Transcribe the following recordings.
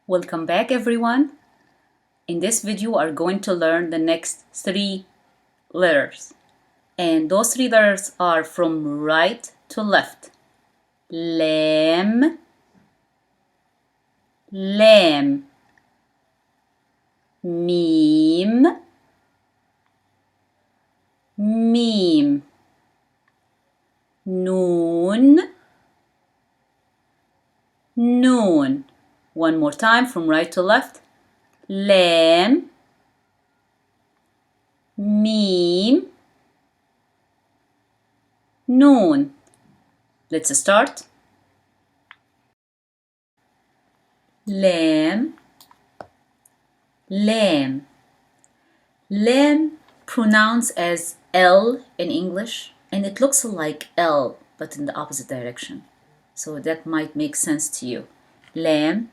Welcome back, everyone. In this video, we are going to learn the next 3 letters. And those 3 letters are from right to left. Lam, lam. Mim, mim. Noon, noon. One more time from right to left. Lam, mim, noon. Let's start. Lam, lamb. Lamb pronounced as L in English, and it looks like L but in the opposite direction. So that might make sense to you. Lamb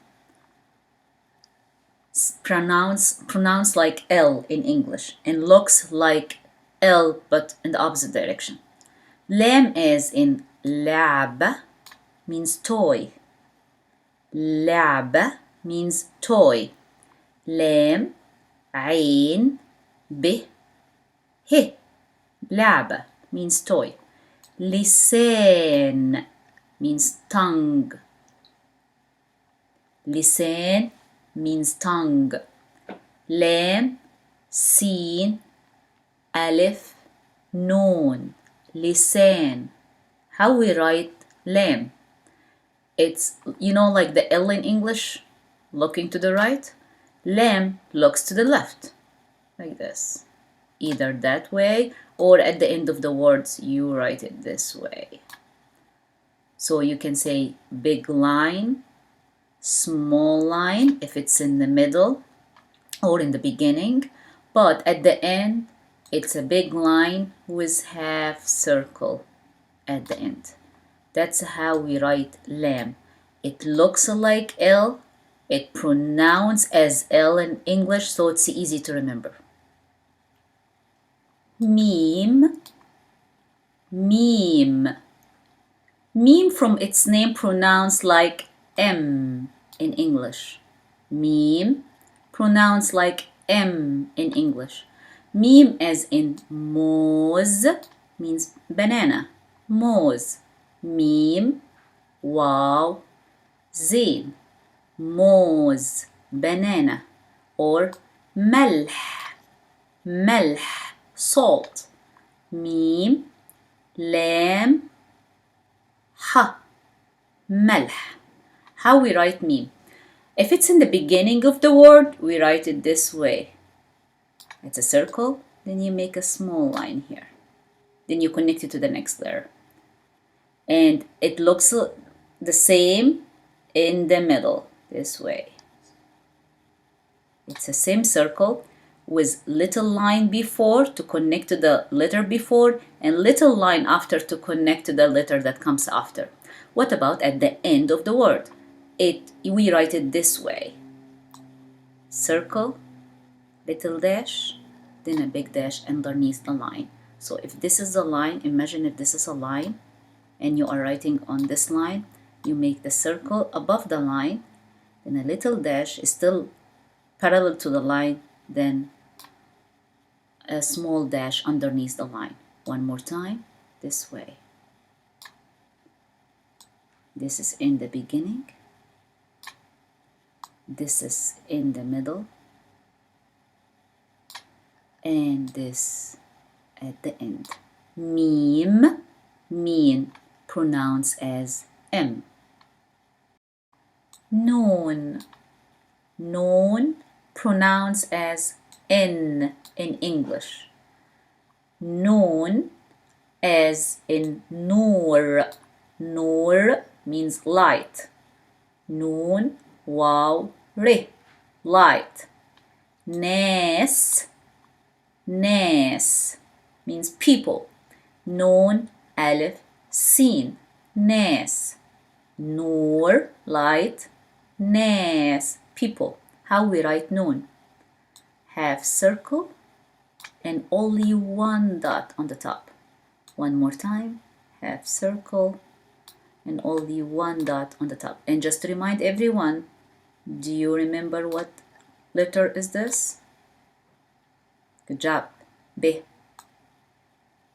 pronounced like L in English and looks like L but in the opposite direction. Lamb as in لعبة means toy. لعبة means toy. لام عين ب ه لعبة means toy. لسان means tongue. لسان means tongue. لام سين ألف نون. لسان. How we write lam? It's, like the L in English, looking to the right. Lam looks to the left, like this. Either that way, or at the end of the words, you write it this way. So you can say big line, small line, if it's in the middle or in the beginning, but at the end, it's a big line with half circle at the end. That's how we write lam. It looks like L. It pronounced as L in English, so it's easy to remember. Meme, meme. Meme from its name pronounced like M in English. Meme pronounced like M in English. Meme as in moz means banana. Moz. Meme. Wow. Zain. Moz. Banana. Or ملح. ملح. Salt. Meme. Lam. Ha. ملح. How we write meme? If it's in the beginning of the word, we write it this way. It's a circle, then you make a small line here. Then you connect it to the next letter. And it looks the same in the middle, this way. It's the same circle with little line before to connect to the letter before and little line after to connect to the letter that comes after. What about at the end of the word? We write it this way. Circle, little dash, then a big dash underneath the line. So if this is a line, imagine if this is a line and you are writing on this line, you make the circle above the line, then a little dash is still parallel to the line, then a small dash underneath the line. One more time, this way. This is in the beginning. This is in the middle. And this at the end. Meme, mean, pronounced as M. Noon, noon, pronounced as N in English. Noon, as in Noor. Noor means light. Noon, wow, re, light. Nas, nas means people. Noon, alif, sin, nas. Noor, light. Nas, people. How we write noon? Half circle and only one dot on the top. One more time, half circle and only one dot on the top. And just to remind everyone, Do you remember what letter is this? Good job. B.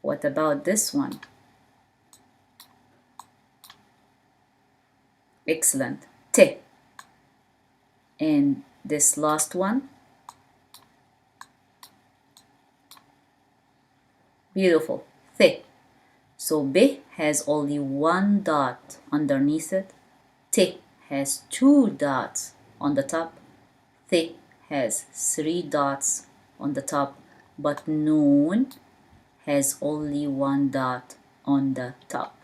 What about this one? Excellent. T. And this last one? Beautiful. Th. So B has only one dot underneath it. T has two dots on the top. Th has three dots on the top. But Noon has only one dot on the top.